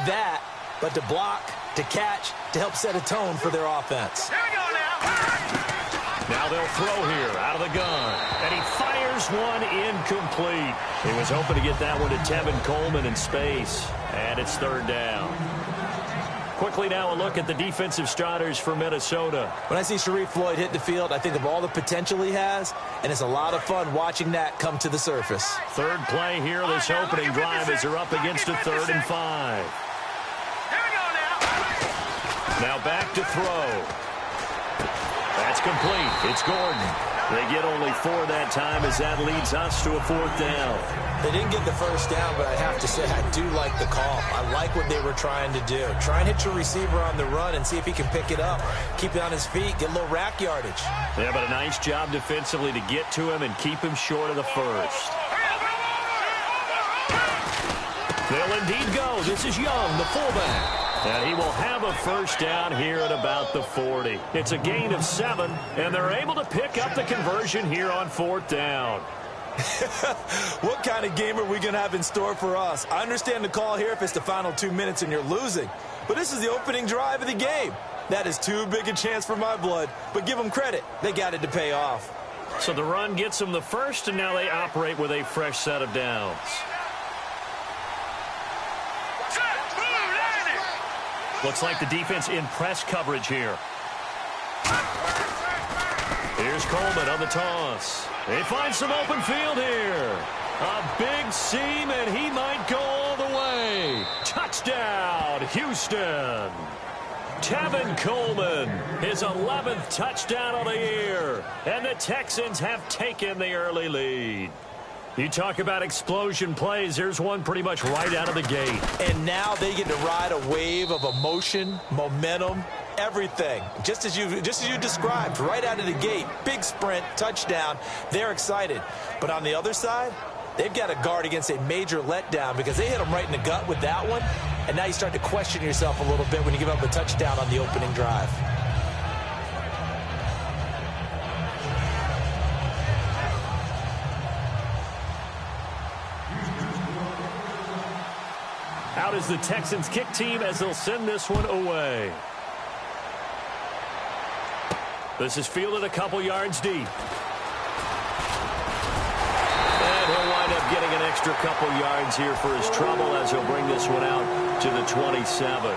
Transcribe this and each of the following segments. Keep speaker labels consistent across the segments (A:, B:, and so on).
A: that, but to block, to catch, to help set a tone for their offense.
B: Here we go now.
C: Now they'll throw here out of the gun. And he fires one incomplete. He was hoping to get that one to Tevin Coleman in space. And it's third down. Quickly now a look at the defensive starters for Minnesota.
A: When I see Sharif Floyd hit the field, I think of all the potential he has, and it's a lot of fun watching that come to the surface.
C: Third play here, this opening drive as they're up against a 3rd and 5.
B: Here we go now.
C: Now back to throw. That's complete. It's Gordon. They get only 4 that time as that leads us to a 4th down.
A: They didn't get the first down, but I have to say I do like the call. I like what they were trying to do. Try and hit your receiver on the run and see if he can pick it up. Keep it on his feet, get a little rack yardage.
C: Yeah, but a nice job defensively to get to him and keep him short of the first. They'll indeed go. This is Young, the fullback. And he will have a first down here at about the 40. It's a gain of 7, and they're able to pick up the conversion here on 4th down.
A: What kind of game are we going to have in store for us? I understand the call here if it's the final 2 minutes and you're losing. But this is the opening drive of the game. That is too big a chance for my blood. But give them credit. They got it to pay off.
C: So the run gets them the first, and now they operate with a fresh set of downs. Looks like the defense in press coverage here. Here's Coleman on the toss. They find some open field here. A big seam, and he might go all the way. Touchdown, Houston. Tevin Coleman, his 11th touchdown of the year. And the Texans have taken the early lead. You talk about explosion plays. Here's one pretty much right out of the gate.
A: And now they get to ride a wave of emotion, momentum, everything. Just as you described, right out of the gate. Big sprint, touchdown. They're excited. But on the other side, they've got to guard against a major letdown because they hit them right in the gut with that one. And now you start to question yourself a little bit when you give up a touchdown on the opening drive.
C: Out is the Texans kick team as they'll send this one away. This is fielded a couple yards deep. And he'll wind up getting an extra couple yards here for his trouble as he'll bring this one out to the 27.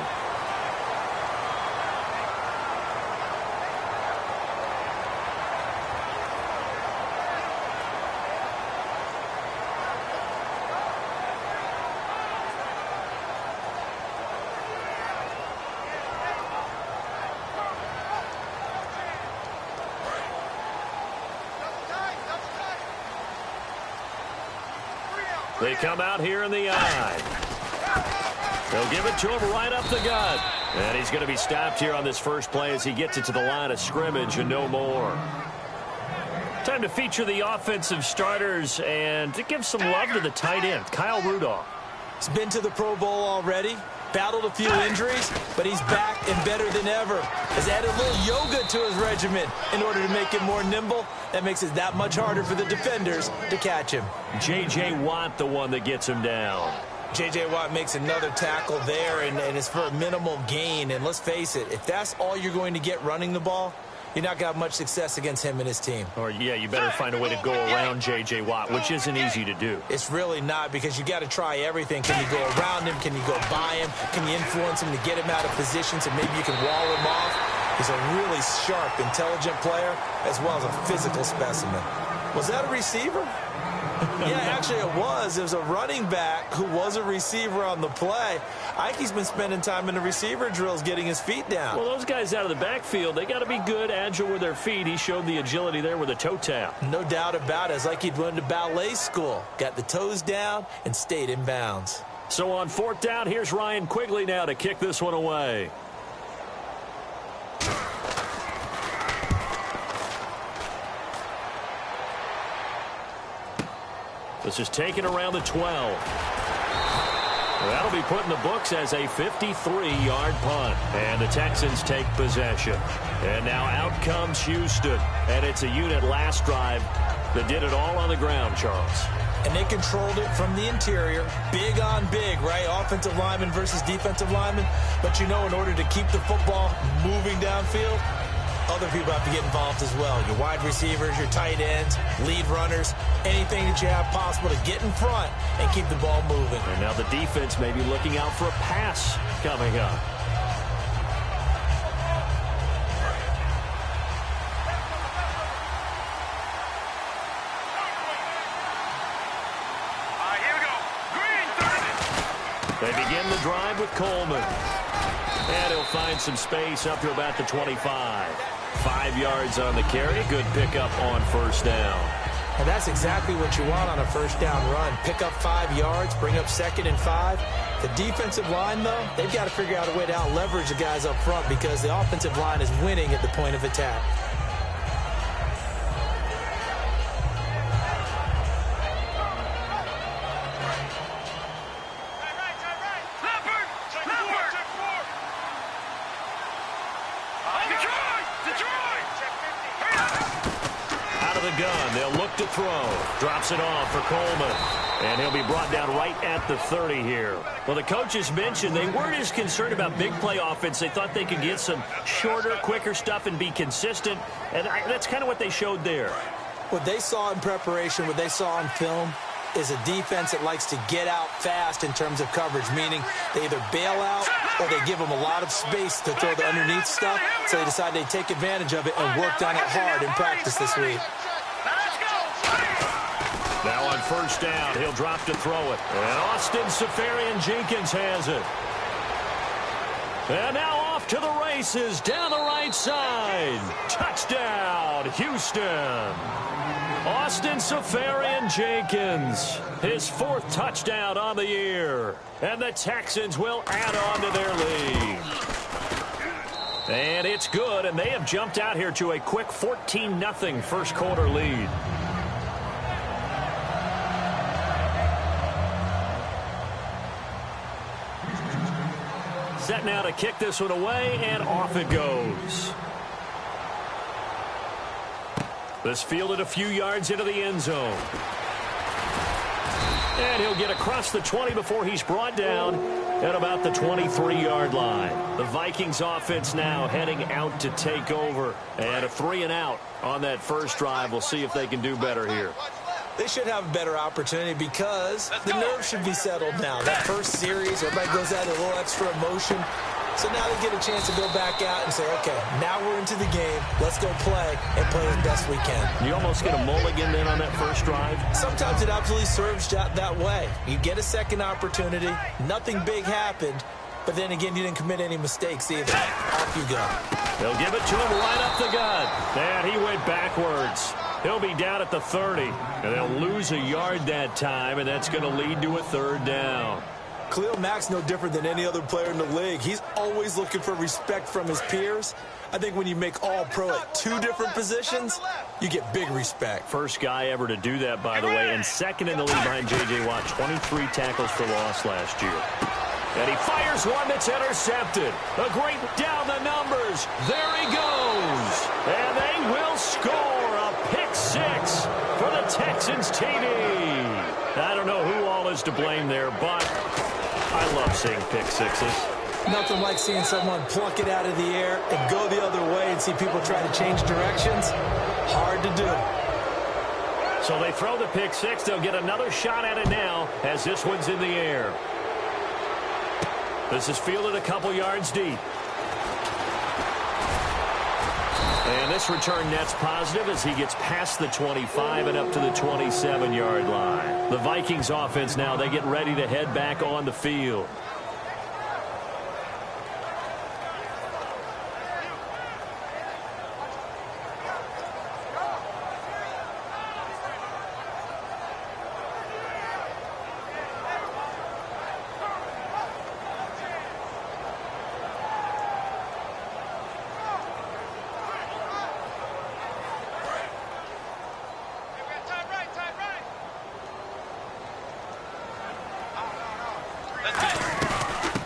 C: They come out here in the eye. They'll give it to him right up the gut. And he's going to be stopped here on this first play as he gets it to the line of scrimmage and no more. Time to feature the offensive starters and to give some love to the tight end, Kyle Rudolph.
A: He's been to the Pro Bowl already, battled a few injuries, but he's back and better than ever. Has added a little yoga to his regimen in order to make him more nimble. That makes it that much harder for the defenders to catch him.
C: J.J. Watt, the one that gets him down.
A: J.J. Watt makes another tackle there, and it's for a minimal gain. And let's face it, if that's all you're going to get running the ball, you're not going to have much success against him and his team.
C: Or, yeah, you better find a way to go around J.J. Watt, which isn't easy to do.
A: It's really not, because you got to try everything. Can you go around him? Can you go by him? Can you influence him to get him out of position so maybe you can wall him off? He's a really sharp, intelligent player, as well as a physical specimen. Was that a receiver? Yeah, actually it was. It was a running back who was a receiver on the play. Ike's been spending time in the receiver drills getting his feet down.
C: Well, those guys out of the backfield, they got to be good, agile with their feet. He showed the agility there with a toe tap.
A: No doubt about it. It's like he'd went to ballet school. Got the toes down and stayed in bounds.
C: So on 4th down, here's Ryan Quigley now to kick this one away. This is taken around the 12. That'll be put in the books as a 53-yard punt. And the Texans take possession. And now out comes Houston. And it's a unit last drive that did it all on the ground, Charles.
A: and they controlled it from the interior. Big on big, right? Offensive lineman versus defensive lineman. But, in order to keep the football moving downfield, other people have to get involved as well. Your wide receivers, your tight ends, lead runners, anything that you have possible to get in front and keep the ball moving.
C: And now the defense may be looking out for a pass coming up. They begin the drive with Coleman. And he'll find some space up to about the 25. 5 yards on the carry. Good pickup on first down.
A: And that's exactly what you want on a first down run. Pick up 5 yards, bring up 2nd and 5. The defensive line, though, they've got to figure out a way to out-leverage the guys up front because the offensive line is winning at the point of attack.
C: Gun. They'll look to throw. Drops it off for Coleman. And he'll be brought down right at the 30 here. Well, the coaches mentioned they weren't as concerned about big play offense. They thought they could get some shorter, quicker stuff and be consistent. And that's kind of what they showed there.
A: What they saw in preparation, what they saw on film, is a defense that likes to get out fast in terms of coverage, meaning they either bail out or they give them a lot of space to throw the underneath stuff. So they decided they'd take advantage of it and worked on it hard in practice this week.
C: Now on first down, he'll drop to throw it. And Austin Seferian-Jenkins has it. And now off to the races down the right side. Touchdown, Houston. Austin Seferian-Jenkins, his 4th touchdown on the year. And the Texans will add on to their lead. And it's good, and they have jumped out here to a quick 14-0 first quarter lead. Set now to kick this one away, and off it goes. This fielded a few yards into the end zone. And he'll get across the 20 before he's brought down at about the 23-yard line. The Vikings offense now heading out to take over. And a 3-and-out on that first drive. We'll see if they can do better here.
A: They should have a better opportunity because the nerves should be settled now. That first series, everybody goes out with a little extra emotion. So now they get a chance to go back out and say, okay, now we're into the game. Let's go play and play as best we can.
C: You almost get a mulligan then on that first drive?
A: Sometimes it absolutely serves that way. You get a second opportunity. Nothing big happened. But then again, you didn't commit any mistakes either. Off you go.
C: They'll give it to him right up the gut. And he went backwards. He'll be down at the 30. And they'll lose a yard that time, and that's going to lead to a 3rd down.
A: Khalil Mack's no different than any other player in the league. He's always looking for respect from his peers. I think when you make all-pro at 2 different positions, you get big respect.
C: First guy ever to do that, by the way, and second in the league behind J.J. Watt. 23 tackles for loss last year. And he fires one that's intercepted. A great down the numbers. There he goes. And they will score a pick 6 for the Texans TV. I don't know who all is to blame there, but I love seeing pick 6s.
A: Nothing like seeing someone pluck it out of the air and go the other way and see people try to change directions. Hard to do.
C: So they throw the pick 6. They'll get another shot at it now as this one's in the air. This is fielded a couple yards deep. And this return net's positive as he gets past the 25 and up to the 27-yard line. The Vikings offense now, they get ready to head back on the field.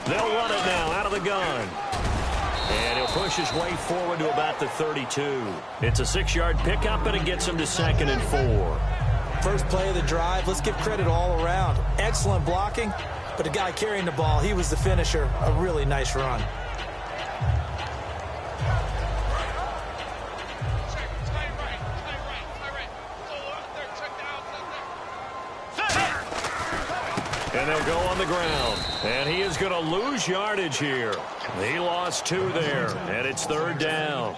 C: They'll run it now out of the gun. And he'll push his way forward to about the 32. It's a 6-yard pickup, and it gets him to 2nd and 4.
A: First play of the drive, let's give credit all around. Excellent blocking, but the guy carrying the ball, he was the finisher. A really nice run.
C: And they'll go on the ground. And he is going to lose yardage here. He lost 2 there, and it's 3rd down.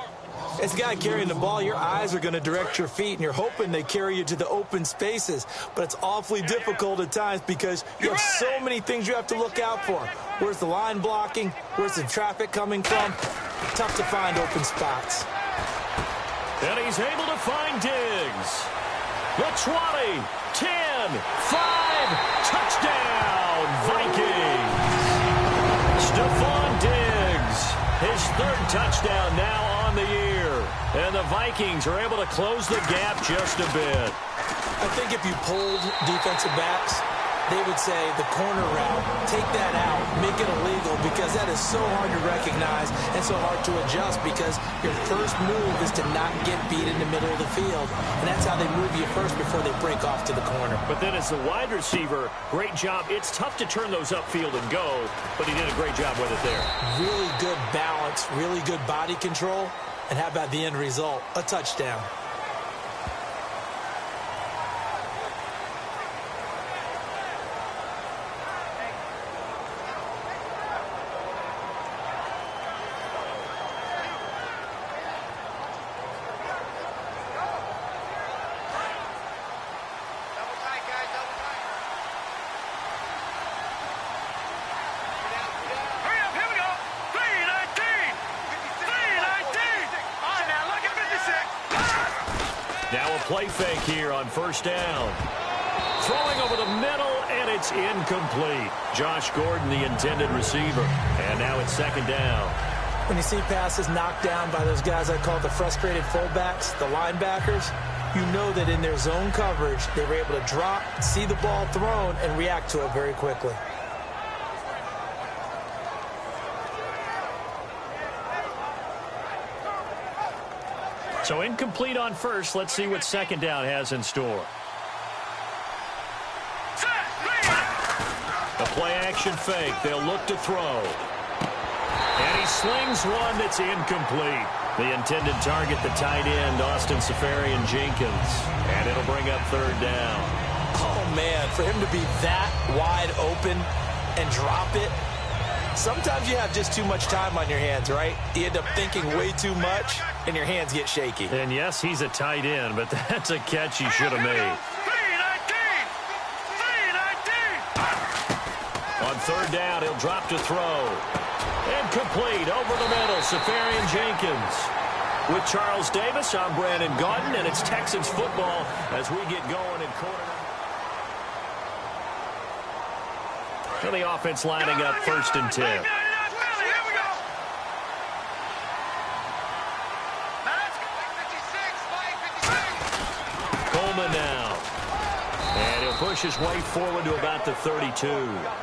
A: As a guy carrying the ball, your eyes are going to direct your feet, and you're hoping they carry you to the open spaces. But it's awfully difficult at times because you have so many things you have to look out for. Where's the line blocking? Where's the traffic coming from? Tough to find open spots.
C: And he's able to find Diggs. The 20, 10, 5, touchdown, Vikings. Stephon Diggs, his 3rd touchdown now on the year. And the Vikings are able to close the gap just a bit.
A: I think if you polled defensive backs, they would say the corner route, take that out, make it illegal, because that is so hard to recognize and so hard to adjust because your first move is to not get beat in the middle of the field. And that's how they move you first before they break off to the corner.
C: But then as the wide receiver, great job. It's tough to turn those upfield and go, but he did a great job with it there.
A: Really good balance, really good body control. And how about the end result? A touchdown.
C: Play fake here on 1st down. Throwing over the middle, and it's incomplete. Josh Gordon, the intended receiver. And now it's 2nd down.
A: When you see passes knocked down by those guys I call the frustrated fullbacks, the linebackers, you know that in their zone coverage, they were able to drop, see the ball thrown, and react to it very quickly.
C: So incomplete on 1st. Let's see what 2nd down has in store. A play-action fake. They'll look to throw. And he slings one that's incomplete. The intended target, the tight end, Austin Seferian-Jenkins. And it'll bring up 3rd down.
A: Oh, man, for him to be that wide open and drop it, sometimes you have just too much time on your hands, right? You end up thinking way too much, and your hands get shaky.
C: And yes, he's a tight end, but that's a catch he should have made. On 3rd down, he'll drop to throw. Incomplete over the middle, Seferian-Jenkins. With Charles Davis, I'm Brandon Gaudin, and it's Texans football as we get going in quarter. And the offense lining up 1st and 10. Coleman now. And he'll push his way forward to about the 32.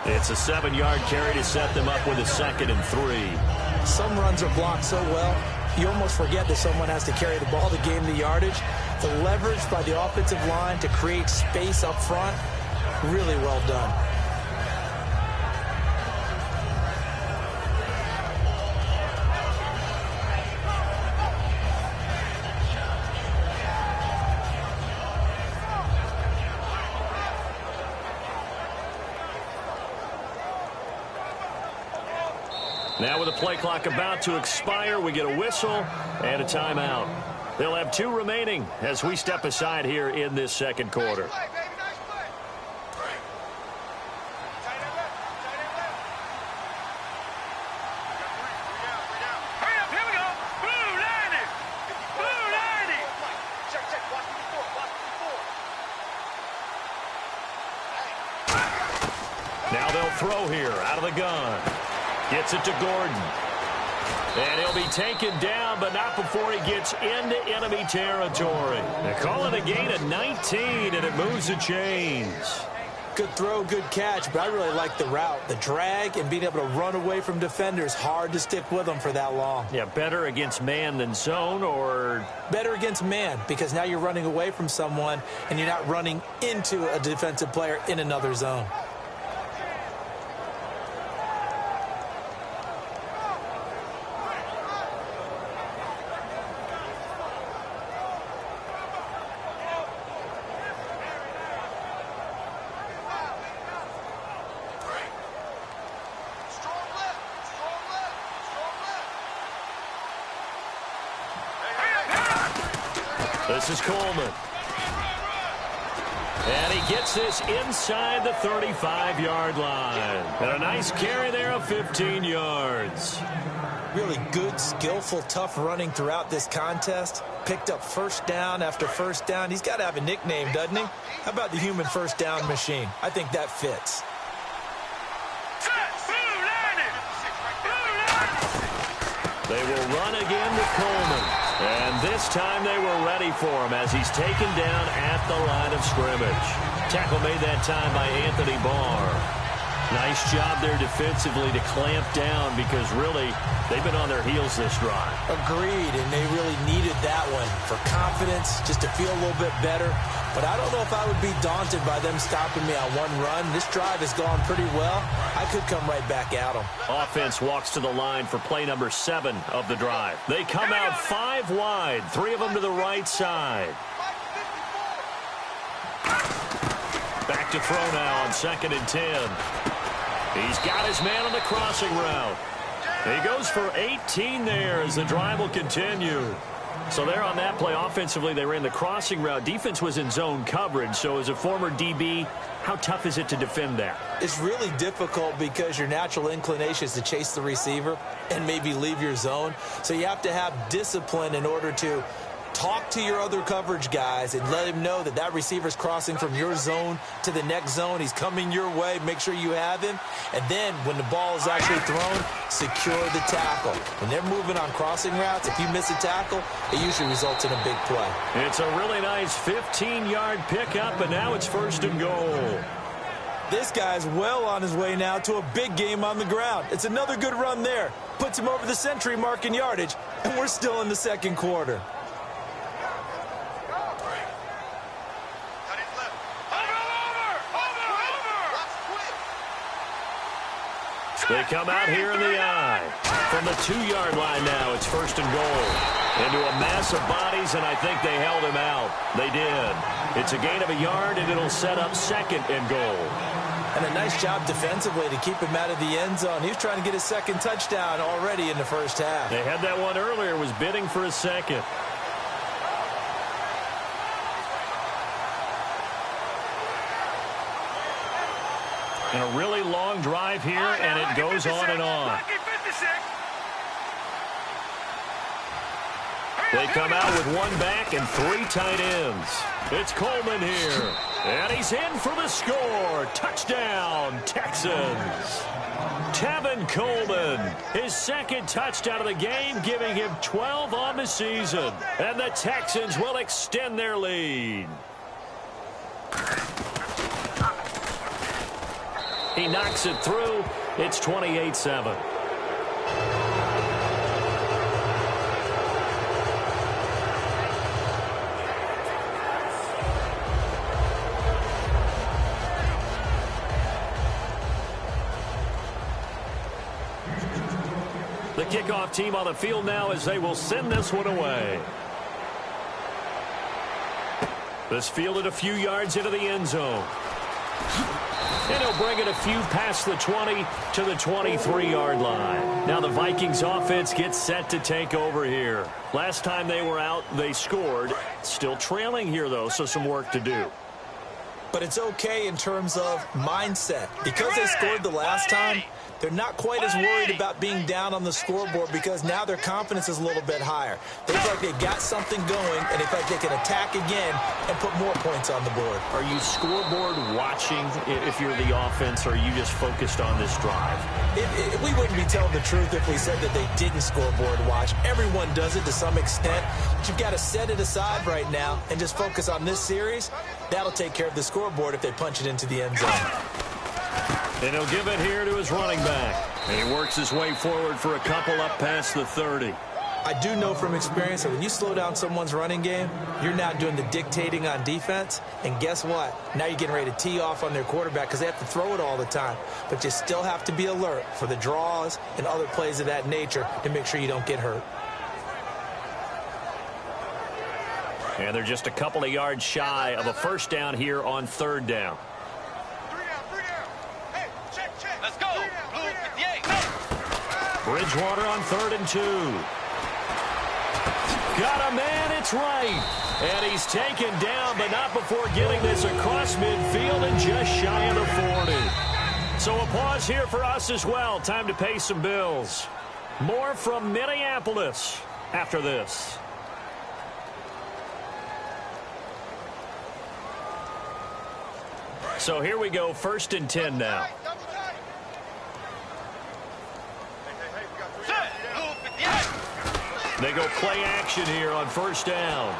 C: It's a 7-yard carry to set them up with a 2nd and 3.
A: Some runs are blocked so well, you almost forget that someone has to carry the ball to gain the yardage. The leverage by the offensive line to create space up front, really well done.
C: Now with the play clock about to expire, we get a whistle and a timeout. They'll have 2 remaining as we step aside here in this 2nd quarter. Now they'll throw here out of the gun. Gets it to Gordon. And he'll be taken down, but not before he gets into enemy territory. They call it a gain of 19, and it moves the chains.
A: Good throw, good catch, but I really like the route. The drag and being able to run away from defenders, hard to stick with them for that long.
C: Yeah, better against man than zone, or?
A: Better against man, because now you're running away from someone and you're not running into a defensive player in another zone.
C: This is Coleman. And he gets this inside the 35-yard line. And a nice carry there of 15 yards.
A: Really good, skillful, tough running throughout this contest. Picked up first down after first down. He's got to have a nickname, doesn't he? How about the human first down machine? I think that fits.
C: They will run again with Coleman. And this time they were ready for him as he's taken down at the line of scrimmage. Tackle made that time by Anthony Barr. Nice job there defensively to clamp down because really they've been on their heels this drive.
A: Agreed, and they really needed that one for confidence, just to feel a little bit better. But I don't know if I would be daunted by them stopping me on one run. This drive has gone pretty well. I could come right back at them.
C: Offense walks to the line for play number 7 of the drive. They come out 5 wide, 3 of them to the right side. Back to throw now on 2nd and 10. He's got his man on the crossing route. He goes for 18 there as the drive will continue. So there on that play, offensively, they ran the crossing route. Defense was in zone coverage. So as a former DB, how tough is it to defend that?
A: It's really difficult because your natural inclination is to chase the receiver and maybe leave your zone. So you have to have discipline in order to talk to your other coverage guys and let him know that that receiver's crossing from your zone to the next zone. He's coming your way. Make sure you have him. And then when the ball is actually thrown, secure the tackle. When they're moving on crossing routes, if you miss a tackle, it usually results in a big play.
C: It's a really nice 15-yard pickup, but now it's 1st and goal.
A: This guy's well on his way now to a big game on the ground. It's another good run there. Puts him over the century mark in yardage, and we're still in the 2nd quarter.
C: They come out here in the eye. From the 2-yard line now, it's 1st and goal. Into a mass of bodies, and I think they held him out. They did. It's a gain of a yard, and it'll set up 2nd and goal.
A: And a nice job defensively to keep him out of the end zone. He was trying to get his 2nd touchdown already in the first half.
C: They had that one earlier, was bidding for a 2nd. And a really long drive here, and it goes on and on. They come out with 1 back and 3 tight ends. It's Coleman here. And he's in for the score. Touchdown, Texans. Tevin Coleman, his 2nd touchdown of the game, giving him 12 on the season. And the Texans will extend their lead. He knocks it through. It's 28-7. The kickoff team on the field now as they will send this one away. This fielded a few yards into the end zone. And he'll bring it a few past the 20 to the 23-yard line. Now the Vikings offense gets set to take over here. Last time they were out, they scored. Still trailing here, though, so some work to do.
A: But it's okay in terms of mindset. Because they scored the last time, They're not quite as worried about being down on the scoreboard because now their confidence is a little bit higher. They feel like they've got something going, and they feel like they can attack again and put more points on the board.
C: Are you scoreboard watching if you're the offense, or are you just focused on this drive?
A: We wouldn't be telling the truth if we said that they didn't scoreboard watch. Everyone does it to some extent, but you've got to set it aside right now and just focus on this series. That'll take care of the scoreboard if they punch it into the end zone.
C: And he'll give it here to his running back. And he works his way forward for a couple up past the 30.
A: I do know from experience that when you slow down someone's running game, you're now doing the dictating on defense. And guess what? Now you're getting ready to tee off on their quarterback because they have to throw it all the time. But you still have to be alert for the draws and other plays of that nature to make sure you don't get hurt.
C: And they're just a couple of yards shy of a first down here on third down.
B: Let's go. Blue 58.
C: Bridgewater on 3rd and 2. Got a man, it's right. And he's taken down, but not before getting this across midfield and just shy of the 40. So a pause here for us as well. Time to pay some bills. More from Minneapolis after this. So here we go, 1st and 10 now. They go play action here on 1st down.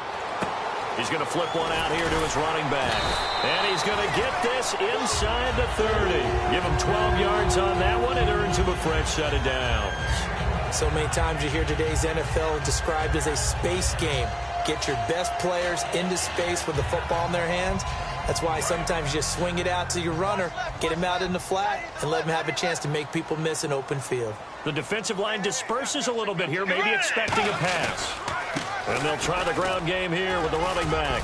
C: He's going to flip one out here to his running back. And he's going to get this inside the 30. Give him 12 yards on that one. It earns him a fresh set of downs.
A: So many times you hear today's NFL described as a space game. Get your best players into space with the football in their hands. That's why sometimes you just swing it out to your runner, get him out in the flat, and let him have a chance to make people miss an open field.
C: The defensive line disperses a little bit here, maybe expecting a pass. And they'll try the ground game here with the running back.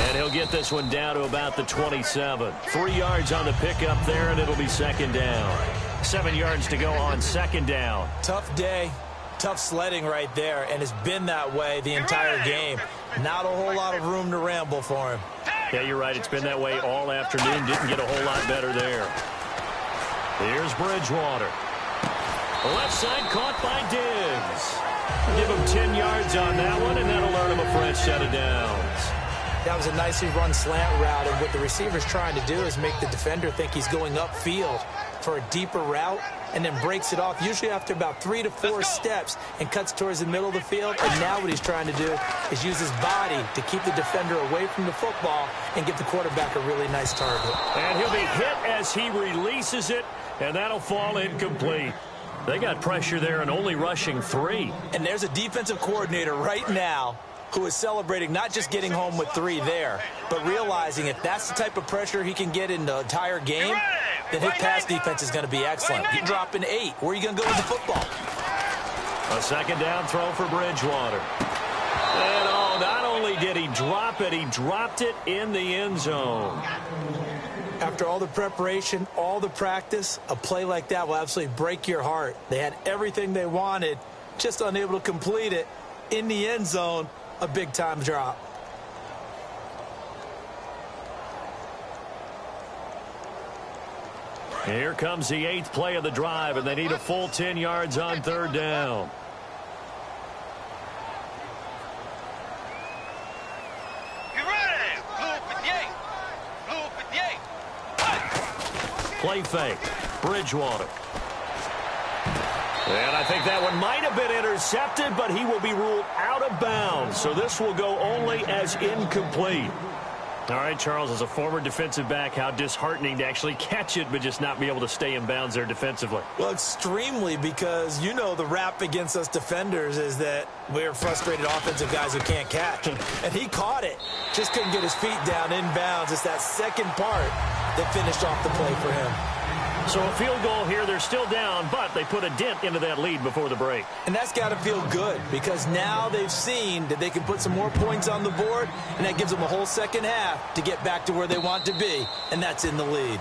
C: And he'll get this one down to about the 27. 3 yards on the pickup there, and it'll be 2nd down. 7 yards to go on 2nd down.
A: Tough day, tough sledding right there, and it's been that way the entire game. Not a whole lot of room to ramble for him.
C: Yeah, you're right. It's been that way all afternoon. Didn't get a whole lot better there. Here's Bridgewater. Left side caught by Diggs. Give him 10 yards on that one, and that'll earn him a fresh set of downs.
A: That was a nicely run slant route, and what the receiver's trying to do is make the defender think he's going upfield for a deeper route, and then breaks it off, usually after about 3 to 4 steps, and cuts towards the middle of the field. And now what he's trying to do is use his body to keep the defender away from the football and give the quarterback a really nice target.
C: And he'll be hit as he releases it, and that'll fall incomplete. They got pressure there and only rushing 3.
A: And there's a defensive coordinator right now who is celebrating not just getting home with 3 there, but realizing if that's the type of pressure he can get in the entire game, then his pass defense is going to be excellent. You're dropping 8. Where are you going to go with the football?
C: A 2nd down throw for Bridgewater. And oh, not only did he drop it, he dropped it in the end zone.
A: After all the preparation, all the practice, a play like that will absolutely break your heart. They had everything they wanted, just unable to complete it. In the end zone, a big-time drop.
C: Here comes the 8th play of the drive, and they need a full 10 yards on 3rd down.
B: Get ready. Blue 58. Blue 58.
C: Play fake. Bridgewater. And I think that one might have been intercepted, but he will be ruled out of bounds. So this will go only as incomplete. All right, Charles, as a former defensive back, how disheartening to actually catch it, but just not be able to stay in bounds there defensively.
A: Well, extremely, because you know the rap against us defenders is that we're frustrated offensive guys who can't catch. And he caught it, just couldn't get his feet down in bounds. It's that second part that finished off the play for him.
C: So a field goal here. They're still down, but they put a dent into that lead before the break.
A: And that's got to feel good, because now they've seen that they can put some more points on the board, and that gives them a whole second half to get back to where they want to be, and that's in the lead.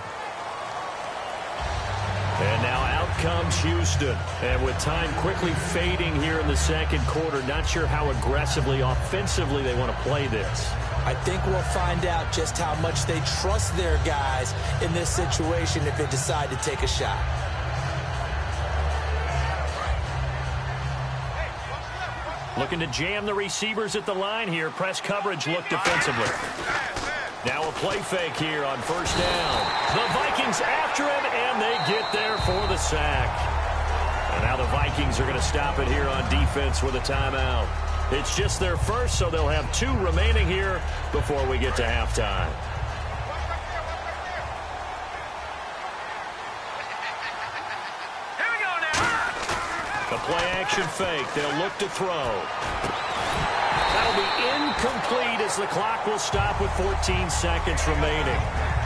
C: And now out comes Houston. And with time quickly fading here in the second quarter, not sure how aggressively, offensively they want to play this.
A: I think we'll find out just how much they trust their guys in this situation if they decide to take a shot.
C: Looking to jam the receivers at the line here. Press coverage look defensively. Now a play fake here on first down. The Vikings after him, and they get there for the sack. And now the Vikings are going to stop it here on defense with a timeout. It's just their first, so they'll have 2 remaining here before we get to halftime. The play-action fake. They'll look to throw. That'll be incomplete as the clock will stop with 14 seconds remaining.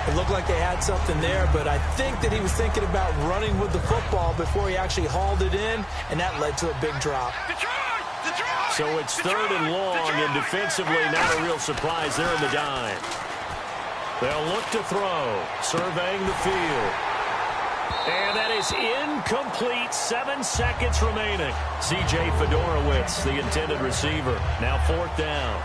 A: It looked like they had something there, but I think that he was thinking about running with the football before he actually hauled it in, and that led to a big drop.
C: So it's 3rd and long, and defensively not a real surprise. They're in the dime. They'll look to throw, surveying the field. And that is incomplete. 7 seconds remaining. C.J. Fedorowicz, the intended receiver. Now 4th down.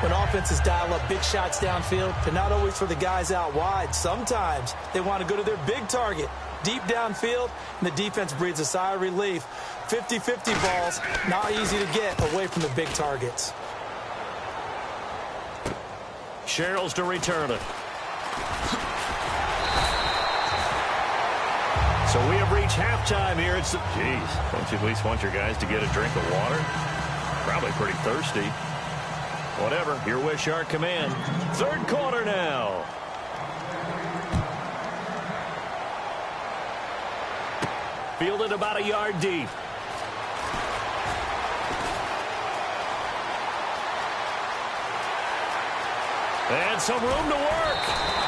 A: When offenses dial up big shots downfield, but not always for the guys out wide. Sometimes they want to go to their big target, deep downfield, and the defense breathes a sigh of relief. 50-50 balls, not easy to get away from the big targets.
C: Sherrills to return it. So we have reached halftime here. It's Jeez, don't you at least want your guys to get a drink of water? Probably pretty thirsty. Whatever, your wish, our command. 3rd quarter now. Fielded about a yard deep. And some room to work.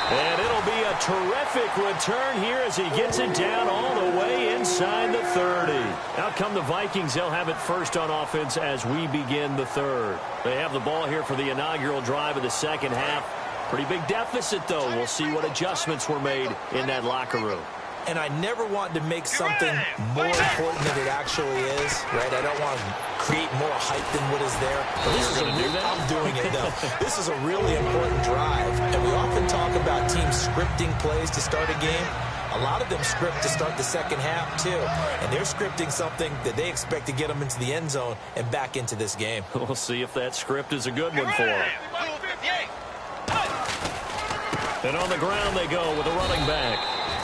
C: And it'll be a terrific return here as he gets it down all the way inside the 30. Out come the Vikings. They'll have it first on offense as we begin the 3rd. They have the ball here for the inaugural drive of the second half. Pretty big deficit, though. We'll see what adjustments were made in that locker room.
A: And I never want to make something more important than it actually is, right? I don't want to create more hype than what is there. But this is I'm doing it, though. This is a really important drive. And we often talk about teams scripting plays to start a game. A lot of them script to start the second half, too. And they're scripting something that they expect to get them into the end zone and back into this game.
C: We'll see if that script is a good one for them. And on the ground they go with a running back.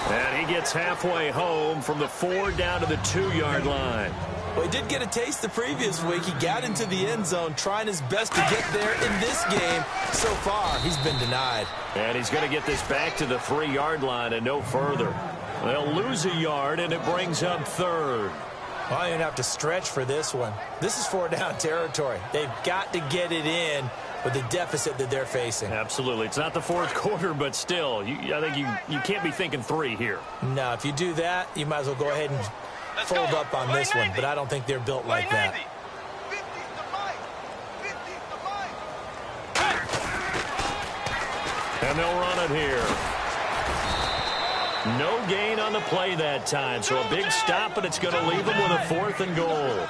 C: And he gets halfway home from the 4 down to the 2-yard line.
A: Well, he did get a taste the previous week. He got into the end zone, trying his best to get there in this game. So far, he's been denied.
C: And he's going to get this back to the 3-yard line and no further. They'll lose a yard, and it brings up 3rd.
A: Well, you're going to have to stretch for this one. This is 4-down territory. They've got to get it in with the deficit that they're facing.
C: Absolutely. It's not the 4th quarter, but still, I think you can't be thinking 3 here.
A: No, if you do that, you might as well go ahead and fold up on this one, but I don't think they're built like that.
C: And they'll run it here. No gain on the play that time, so a big stop, but it's going to leave them with a 4th and goal.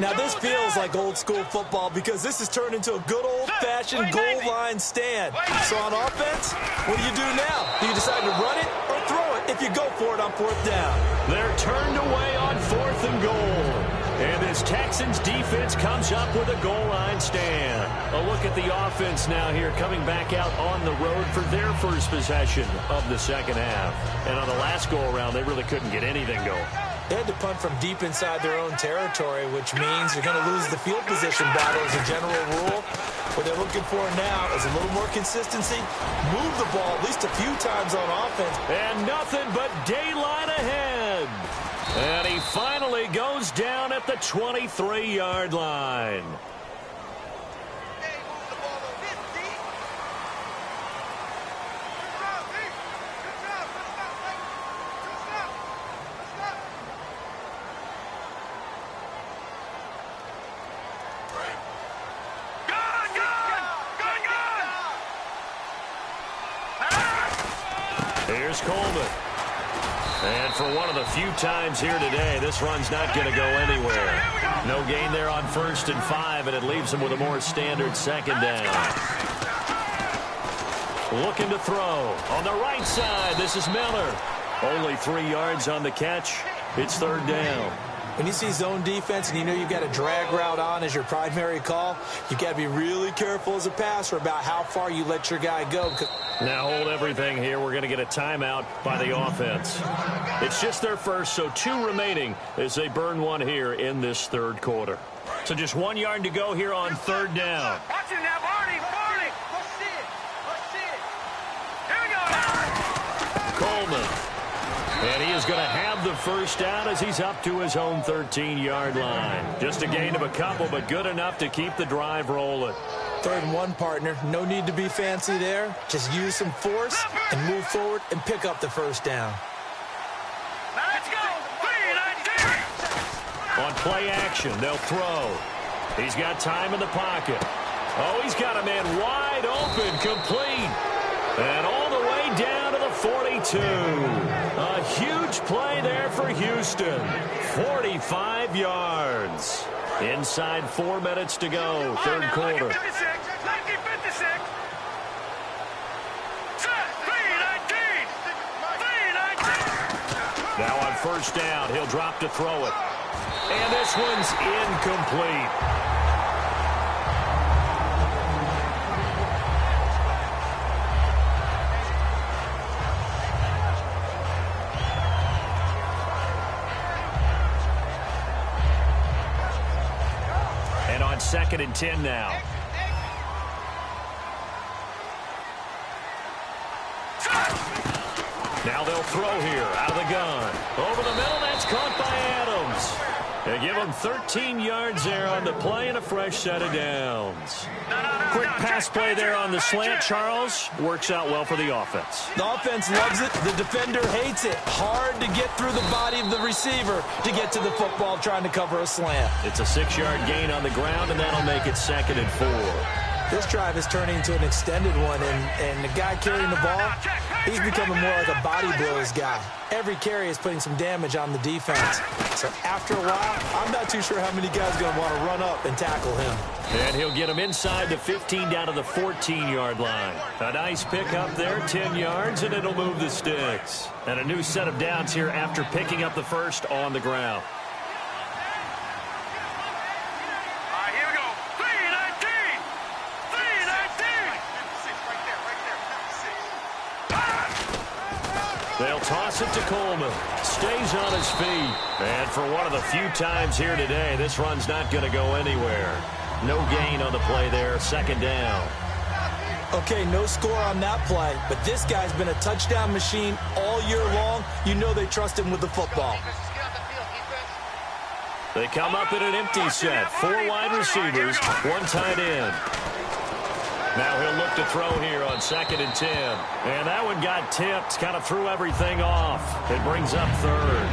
A: Now, this feels like old-school football because this has turned into a good old-fashioned goal line stand. So on offense, what do you do now? Do you decide to run it or throw it if you go for it on 4th down?
C: They're turned away on 4th and goal. And this Texans defense comes up with a goal line stand. A look at the offense now here coming back out on the road for their first possession of the second half. And on the last go-around, they really couldn't get anything going.
A: They had to punt from deep inside their own territory, which means you're going to lose the field position battle as a general rule. What they're looking for now is a little more consistency, move the ball at least a few times on offense.
C: And nothing but daylight ahead. And he finally goes down at the 23-yard line. Here's Coleman. And for one of the few times here today, this run's not going to go anywhere. No gain there on 1st and 5, and it leaves them with a more standard second down. Looking to throw. On the right side, this is Miller. Only 3 yards on the catch. It's 3rd down.
A: When you see zone defense and you know you've got a drag route on as your primary call, you've got to be really careful as a passer about how far you let your guy go.
C: Now hold everything here. We're going to get a timeout by the offense. It's just their first, so 2 remaining as they burn one here in this third quarter. So just 1 yard to go here on third down.
B: Watch it now, Barney. Let's see it. Here we go.
C: Coleman. And he is going to have the first down as he's up to his own 13-yard line. Just a gain of a couple, but good enough to keep the drive rolling.
A: 3rd and 1, partner. No need to be fancy there. Just use some force and move forward and pick up the first down.
B: Now let's go. 3-19.
C: On play action, they'll throw. He's got time in the pocket. Oh, he's got a man wide open, complete. And all the way down to the 42. A huge play there for Houston. 45 yards. Inside 4 minutes to go, third quarter.
B: 1956. Set. 3-19.
C: Now on first down, he'll drop to throw it. And this one's incomplete. And on 2nd and 10 now. Now they'll throw here out of the gun. Over the middle, that's caught by Adams. They give him 13 yards there on the play and a fresh set of downs. Quick pass play there on the slant, Charles. Works out well for the offense.
A: The offense loves it. The defender hates it. Hard to get through the body of the receiver to get to the football trying to cover a slant.
C: It's a 6-yard gain on the ground, and that'll make it 2nd and 4.
A: This drive is turning into an extended one, and the guy carrying the ball, he's becoming more like a body blows guy. Every carry is putting some damage on the defense. So after a while, I'm not too sure how many guys are going to want to run up and tackle him.
C: And he'll get him inside the 15 down to the 14-yard line. A nice pickup there, 10 yards, and it'll move the sticks. And a new set of downs here after picking up the first on the ground.
B: Here we go. 3-19.
C: They'll toss it to Coleman. Stays on his feet. And for one of the few times here today, this run's not going to go anywhere. No gain on the play there, 2nd down.
A: Okay, no score on that play, but this guy's been a touchdown machine all year long. You know they trust him with the football.
C: They come up in an empty set. 4 wide receivers, 1 tight end. Now he'll look to throw here on 2nd and 10. And that one got tipped, kind of threw everything off. It brings up 3rd.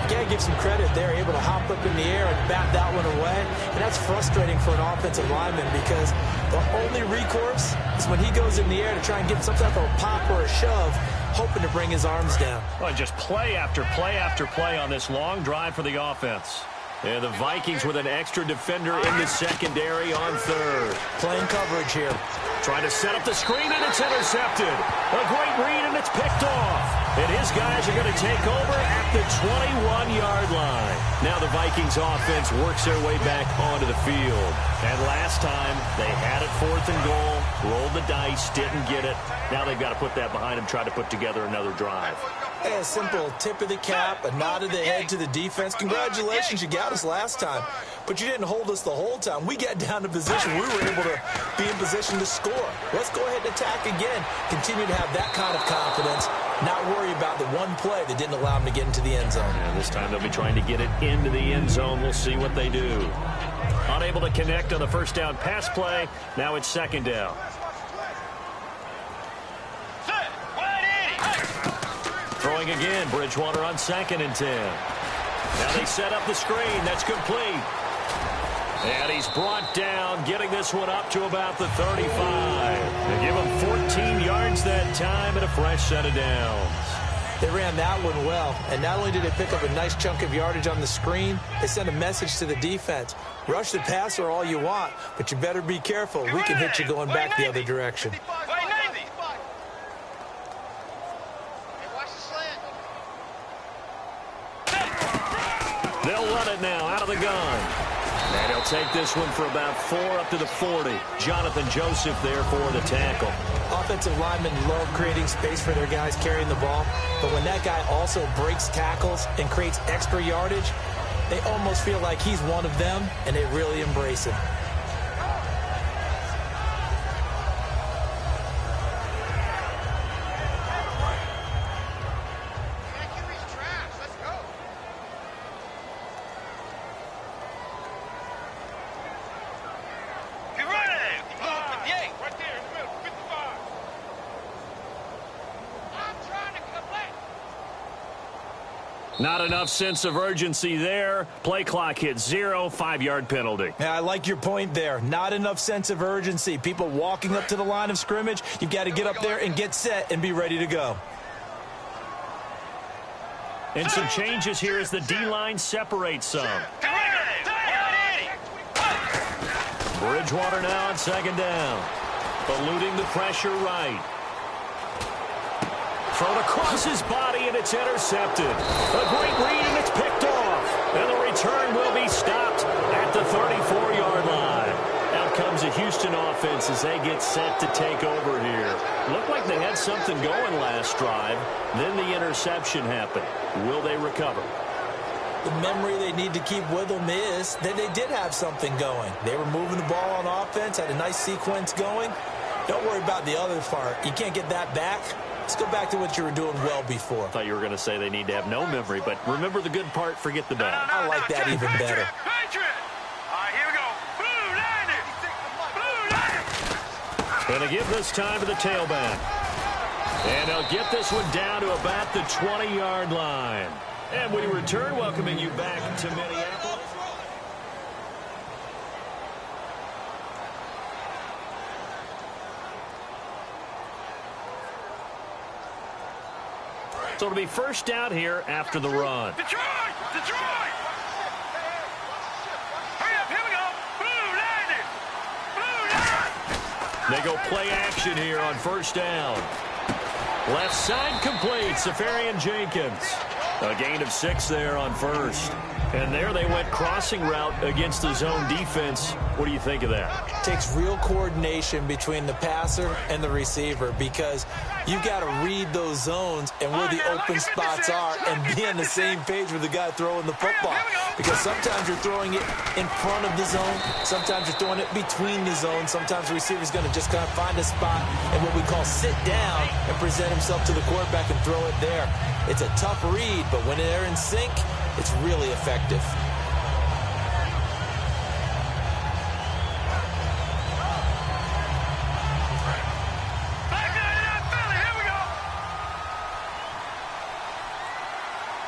A: You got to give some credit there, able to hop up in the air and bat that one away. And that's frustrating for an offensive lineman because the only recourse is when he goes in the air to try and get some type of a pop or a shove, hoping to bring his arms down.
C: Well, just play after play after play on this long drive for the offense. And the Vikings with an extra defender in the secondary on 3rd.
A: Playing coverage here.
C: Trying to set up the screen, and it's intercepted. A great read, and it's picked off. And his guys are going to take over at the 21-yard line. Now the Vikings offense works their way back onto the field. And last time, they had it 4th and goal, rolled the dice, didn't get it. Now they've got to put that behind them, try to put together another drive.
A: A simple tip of the cap, a nod of the head to the defense. Congratulations, you got us last time. But you didn't hold us the whole time. We got down to position. We were able to be in position to score. Let's go ahead and attack again. Continue to have that kind of confidence. Not worry about the one play that didn't allow them to get into the end zone.
C: And this time they'll be trying to get it into the end zone. We'll see what they do. Unable to connect on the first down pass play. Now it's 2nd down. Throwing again, Bridgewater on 2nd and 10. Now they set up the screen. That's complete. And he's brought down, getting this one up to about the 35. They give him 14 yards that time and a fresh set of downs.
A: They ran that one well, and not only did they pick up a nice chunk of yardage on the screen, they sent a message to the defense. Rush the passer all you want, but you better be careful. We can hit you going back the other direction.
C: run it now out of the gun. And he'll take this one for about 4 up to the 40. Jonathan Joseph there for the tackle.
A: Offensive linemen love creating space for their guys carrying the ball, but when that guy also breaks tackles and creates extra yardage, they almost feel like he's one of them, and they really embrace him.
C: Not enough sense of urgency there. Play clock hits 0, 5-yard penalty.
A: Yeah, I like your point there. Not enough sense of urgency. People walking up to the line of scrimmage, you've got to get up there and get set and be ready to go.
C: And some changes here as the D-line separates some. Bridgewater now on second down. Eluding the pressure right. Thrown across his body, and it's intercepted. A great read, and it's picked off. And the return will be stopped at the 34-yard line. Out comes the Houston offense as they get set to take over here. Looked like they had something going last drive. Then the interception happened. Will they recover?
A: The memory they need to keep with them is that they did have something going. They were moving the ball on offense, had a nice sequence going. Don't worry about the other part. You can't get that back. Let's go back to what you were doing well before.
C: I thought you were going to say they need to have no memory, but remember the good part, forget the bad.
A: I like that even better.
B: Here we go. Blue
C: Going to give this time to the tailback. And they'll get this one down to about the 20-yard line. And we return, welcoming you back to Minneapolis. So it'll be first down here after the run.
B: Detroit! Detroit! Hurry up, here we go. Blue line! Blue line!
C: They go play action here on first down. Left side complete, Safarian Jenkins. A gain of 6 there on first. And there they went crossing route against the zone defense. What do you think of that?
A: It takes real coordination between the passer and the receiver because you've got to read those zones and where the open spots are and be on the same page with the guy throwing the football. Because sometimes you're throwing it in front of the zone. Sometimes you're throwing it between the zones. Sometimes the receiver's going to just kind of find a spot and what we call sit down and present himself to the quarterback and throw it there. It's a tough read, but when they're in sync, it's really effective.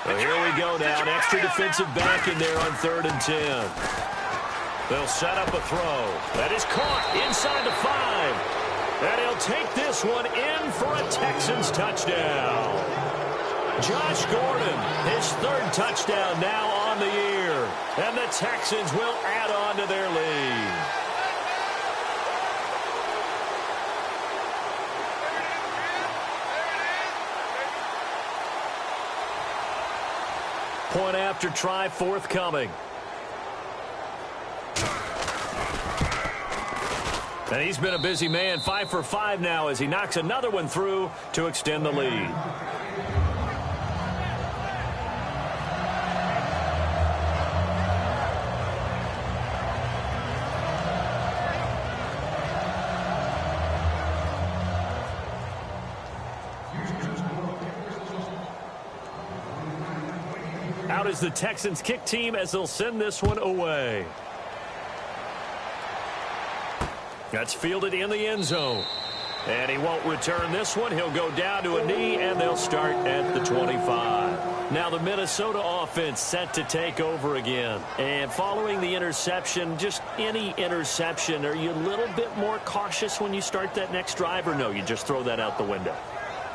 C: Well, here we go now. An extra defensive back in there on 3rd and 10. They'll set up a throw. That is caught inside the 5. And he'll take this one in for a Texans touchdown. Josh Gordon, his 3rd touchdown now on the year. And the Texans will add on to their lead. Point after try forthcoming. And he's been a busy man, 5 for 5 now as he knocks another one through to extend the lead. Out is the Texans kick team as they'll send this one away. That's fielded in the end zone. And he won't return this one. He'll go down to a knee, and they'll start at the 25. Now the Minnesota offense set to take over again. And following the interception, just any interception, are you a little bit more cautious when you start that next drive, or no, you just throw that out the window?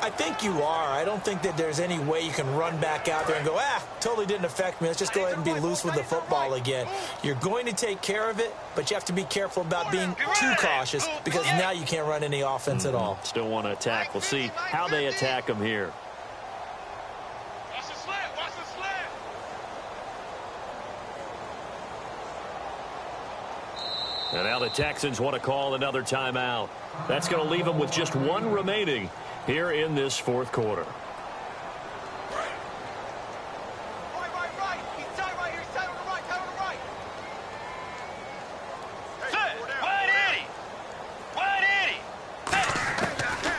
A: I think you are. I don't think that there's any way you can run back out there and go, totally didn't affect me. Let's just go ahead and be loose with the football again. You're going to take care of it, but you have to be careful about being too cautious because now you can't run any offense at all.
C: Still want to attack. We'll see how they attack them here.
B: Watch the slant. Watch the slant.
C: And now the Texans want to call another timeout. That's going to leave them with just one remaining here in this fourth quarter.
B: Right. He's tied right here. He's tied on the right. Tied on the right. Wide Eddie.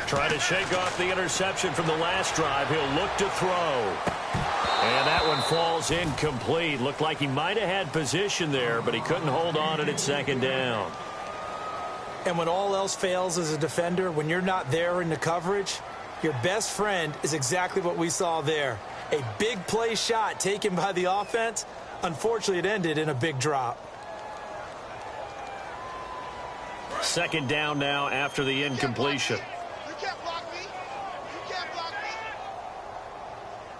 C: Trying to shake off the interception from the last drive. He'll look to throw. And that one falls incomplete. Looked like he might have had position there, but he couldn't hold on at second down.
A: And when all else fails as a defender, when you're not there in the coverage, your best friend is exactly what we saw there. A big play shot taken by the offense. Unfortunately, it ended in a big drop.
C: Second down now after the incompletion.
B: You can't block me. You can't block me.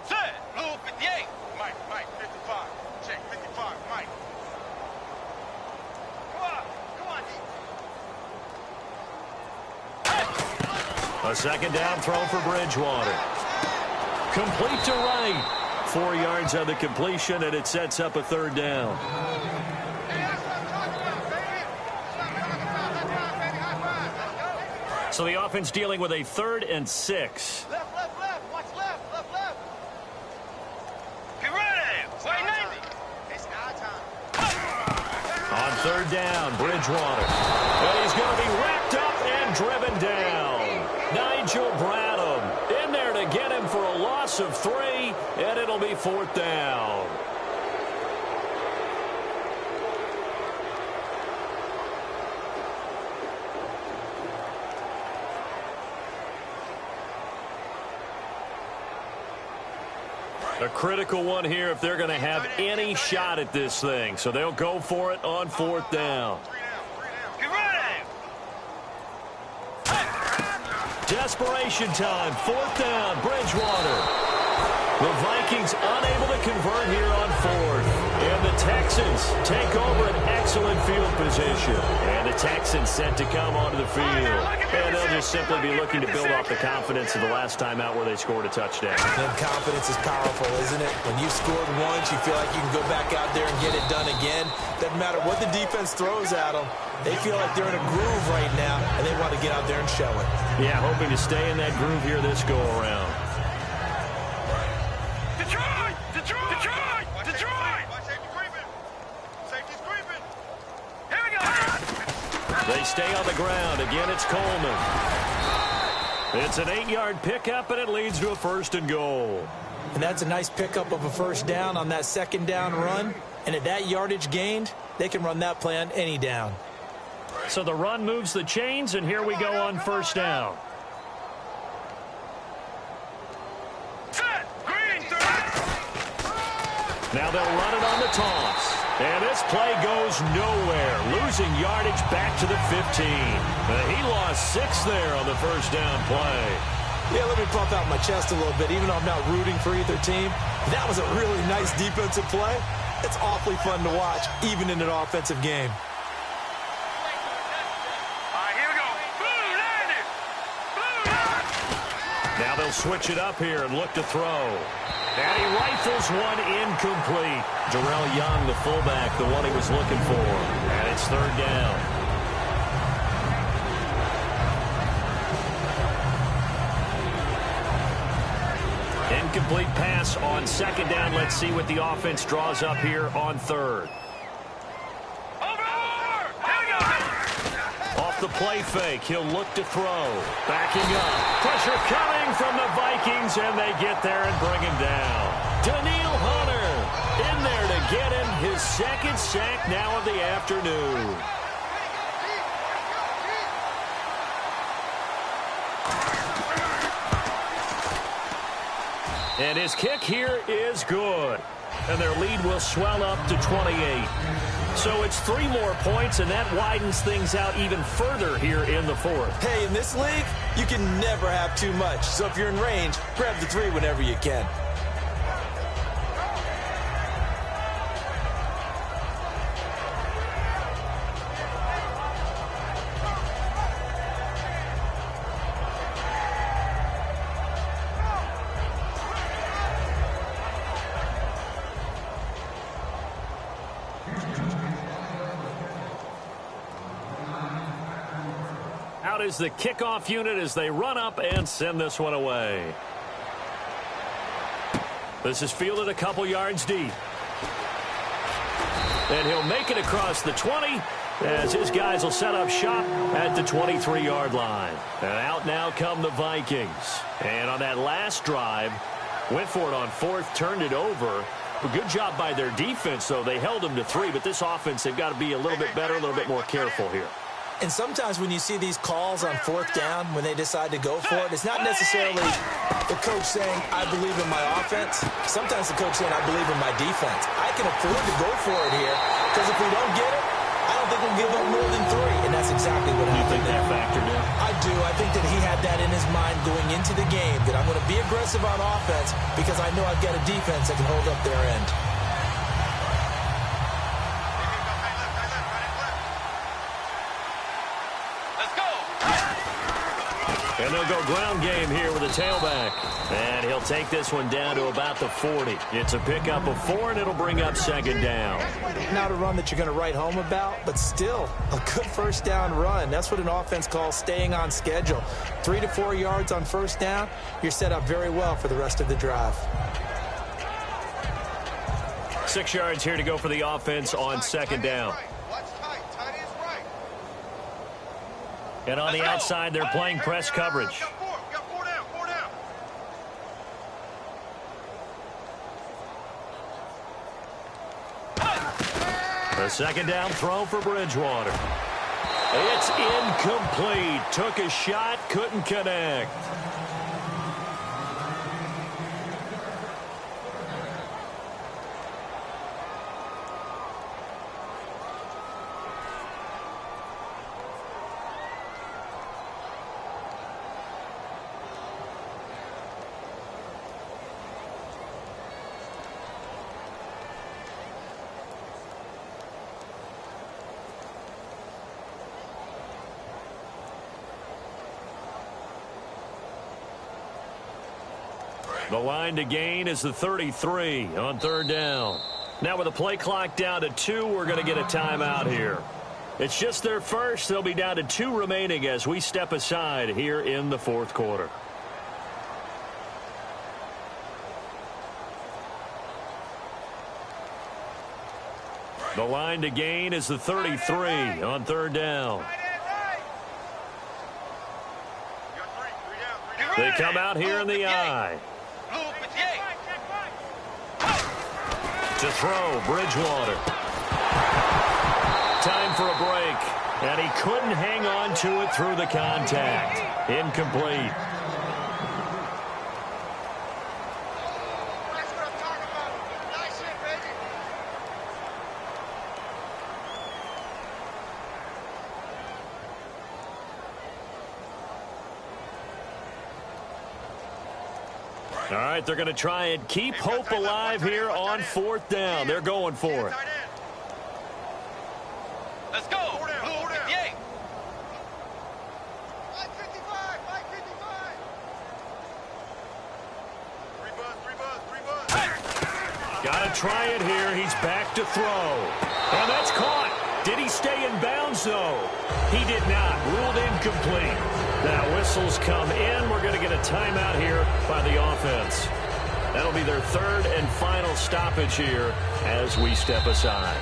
B: Set. Blue 58. Mike, 55. Check, 55. Mike. Come on, D.
C: A second down throw for Bridgewater. Complete to right. 4 yards on the completion, and it sets up a third down.
B: Hey, that's what I'm talking about, baby. That's what I'm talking about, baby. High five. Let's go.
C: So the offense dealing with a 3rd and 6.
B: Left. Watch left. Get ready. Wait, 90. It's our time.
C: On 3rd down, Bridgewater. And he's going to be wrapped up and driven down. Nigel Bradham in there to get him for a loss of 3, and it'll be 4th down. A critical one here if they're going to have any shot at this thing. So they'll go for it on 4th down.
B: Get ready.
C: Desperation time. 4th down. Bridgewater. The Vikings unable to convert here on 4th. And the Texans take over an excellent field position. And the Texans set to come onto the field. And they'll just simply be looking to build off the confidence of the last time out where they scored a touchdown.
A: And confidence is powerful, isn't it? When you've scored once, you feel like you can go back out there and get it done again. Doesn't matter what the defense throws at them. They feel like they're in a groove right now, and they want to get out there and show it.
C: Yeah, hoping to stay in that groove here this go-around. They stay on the ground. Again, it's Coleman. It's an 8-yard pickup, and it leads to a 1st and goal.
A: And that's a nice pickup of a 1st down on that 2nd down run. And at that yardage gained, they can run that play on any down.
C: So the run moves the chains, and here we go on 1st down. Now they'll run it on the toss. And this play goes nowhere. Losing yardage back to the 15. He lost 6 there on the 1st down play.
A: Yeah, let me puff out my chest a little bit. Even though I'm not rooting for either team, that was a really nice defensive play. It's awfully fun to watch, even in an offensive game.
C: Now they'll switch it up here and look to throw. And he rifles one incomplete. Darrell Young, the fullback, the one he was looking for. And it's 3rd down. Incomplete pass on 2nd down. Let's see what the offense draws up here on 3rd. Off the play fake, he'll look to throw. Backing up. Pressure coming from the Vikings, and they get there and bring him down. Daniil Hunter in there to get him his 2nd sack now of the afternoon. And his kick here is good. And their lead will swell up to 28. So it's 3 more points, and that widens things out even further here in the 4th.
A: Hey, in this league, you can never have too much. So if you're in range, grab the 3 whenever you can.
C: out is the kickoff unit as they run up and send this one away. This is fielded a couple yards deep. And he'll make it across the 20 as his guys will set up shop at the 23-yard line. And out now come the Vikings. And on that last drive, went for it on fourth, turned it over. A good job by their defense, though. They held them to 3, but this offense, they've got to be a little bit better, a little bit more careful here.
A: And sometimes when you see these calls on fourth down, when they decide to go for it, it's not necessarily the coach saying, I believe in my offense. Sometimes the coach saying, I believe in my defense. I can afford to go for it here, because if we don't get it, I don't think we'll give up more than 3. And that's exactly what happened.
C: You think that factored in?
A: I do. I think that he had that in his mind going into the game, that I'm going to be aggressive on offense because I know I've got a defense that can hold up their end.
C: And they'll go ground game here with a tailback. And he'll take this one down to about the 40. It's a pickup of 4, and it'll bring up second down.
A: Not a run that you're going to write home about, but still a good first down run. That's what an offense calls staying on schedule. 3 to 4 yards on first down, you're set up very well for the rest of the drive.
C: 6 yards here to go for the offense on second down. And on the outside, they're playing press coverage. The second down throw for Bridgewater. It's incomplete. Took a shot, couldn't connect. The line to gain is the 33 on third down. Now with the play clock down to 2, we're going to get a timeout here. It's just their first. They'll be down to 2 remaining as we step aside here in the fourth quarter. The line to gain is the 33 on third down. They come out here in the I. To throw, Bridgewater. Time for a break, and he couldn't hang on to it through the contact. Incomplete.
B: That's what I'm talking about. Nice hit, baby.
C: All right, they're going to try and keep hope alive here on fourth down. They're going for it.
B: Let's go. 58. 555. 555. 3 buzz.
C: Got to try it here. He's back to throw. And that's caught. Did he stay in bounds, though? He did not. Ruled incomplete. Now whistles come in. We're going to get a timeout here by the offense. That'll be their third and final stoppage here as we step aside.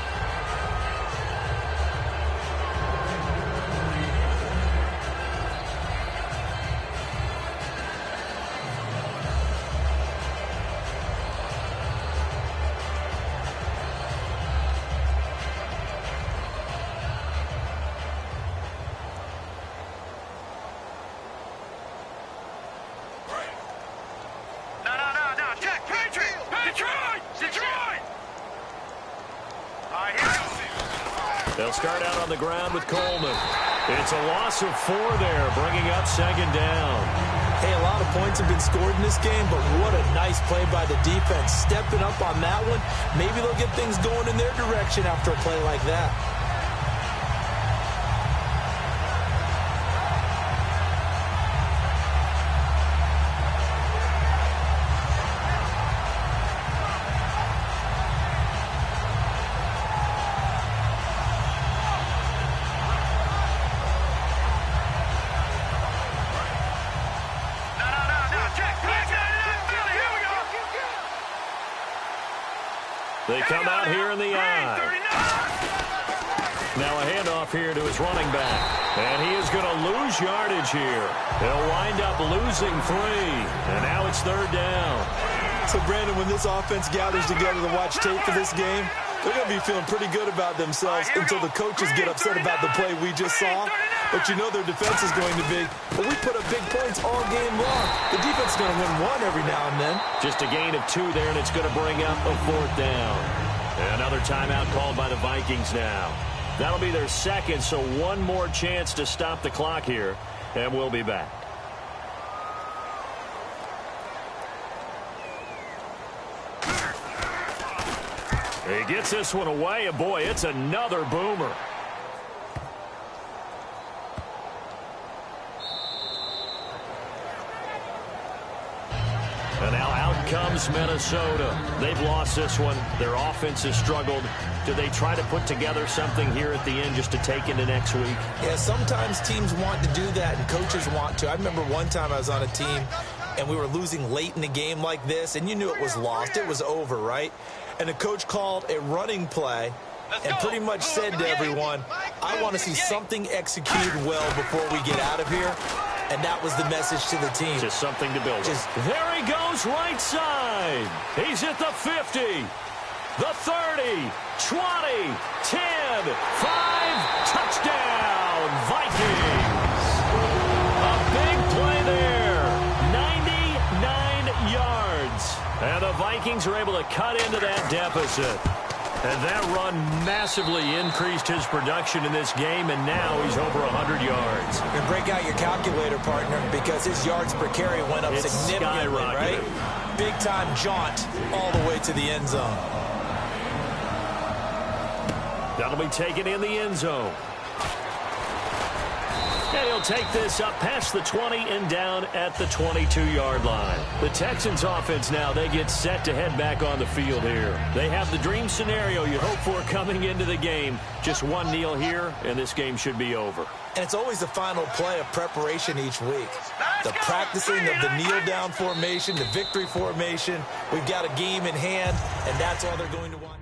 C: They'll start out on the ground with Coleman. It's a loss of 4 there, bringing up second down.
A: Hey, a lot of points have been scored in this game, but what a nice play by the defense. Stepping up on that one, maybe they'll get things going in their direction after a play like that.
C: They come out here in the eye. Now a handoff here to his running back. And he is going to lose yardage here. He'll wind up losing 3. And now it's 3rd down.
A: So, Brandon, when this offense gathers together to watch tape for this game, they're going to be feeling pretty good about themselves until the coaches get upset about the play we just saw. But you know their defense is going to be, but we put up big points all game long. The defense is going to win 1 every now and then.
C: Just a gain of 2 there, and it's going to bring up a 4th down. And another timeout called by the Vikings now. That'll be their 2nd, so 1 more chance to stop the clock here, and we'll be back. He gets this one away, and boy, it's another boomer. And now out comes Minnesota. They've lost this one. Their offense has struggled. Do they try to put together something here at the end just to take into next week?
A: Yeah, sometimes teams want to do that and coaches want to. I remember one time I was on a team and we were losing late in the game like this, and you knew it was lost. It was over, right? And the coach called a running play and pretty much said to everyone, I want to see something executed well before we get out of here. And that was the message to the team.
C: Just something to build on. There he goes right side. He's at the 50, the 30, 20, 10, 5, touchdown, Vikings. A big play there, 99 yards. And the Vikings are able to cut into that deficit. And that run massively increased his production in this game, and now he's over 100 yards.
A: And break out your calculator, partner, because his yards per carry went up significantly, right? Big-time jaunt all the way to the end zone.
C: That'll be taken in the end zone. And he'll take this up past the 20 and down at the 22-yard line. The Texans offense now, they get set to head back on the field here. They have the dream scenario you hope for coming into the game. Just 1 kneel here, and this game should be over.
A: And it's always the final play of preparation each week. The practicing of the kneel-down formation, the victory formation. We've got a game in hand, and that's all they're going to want.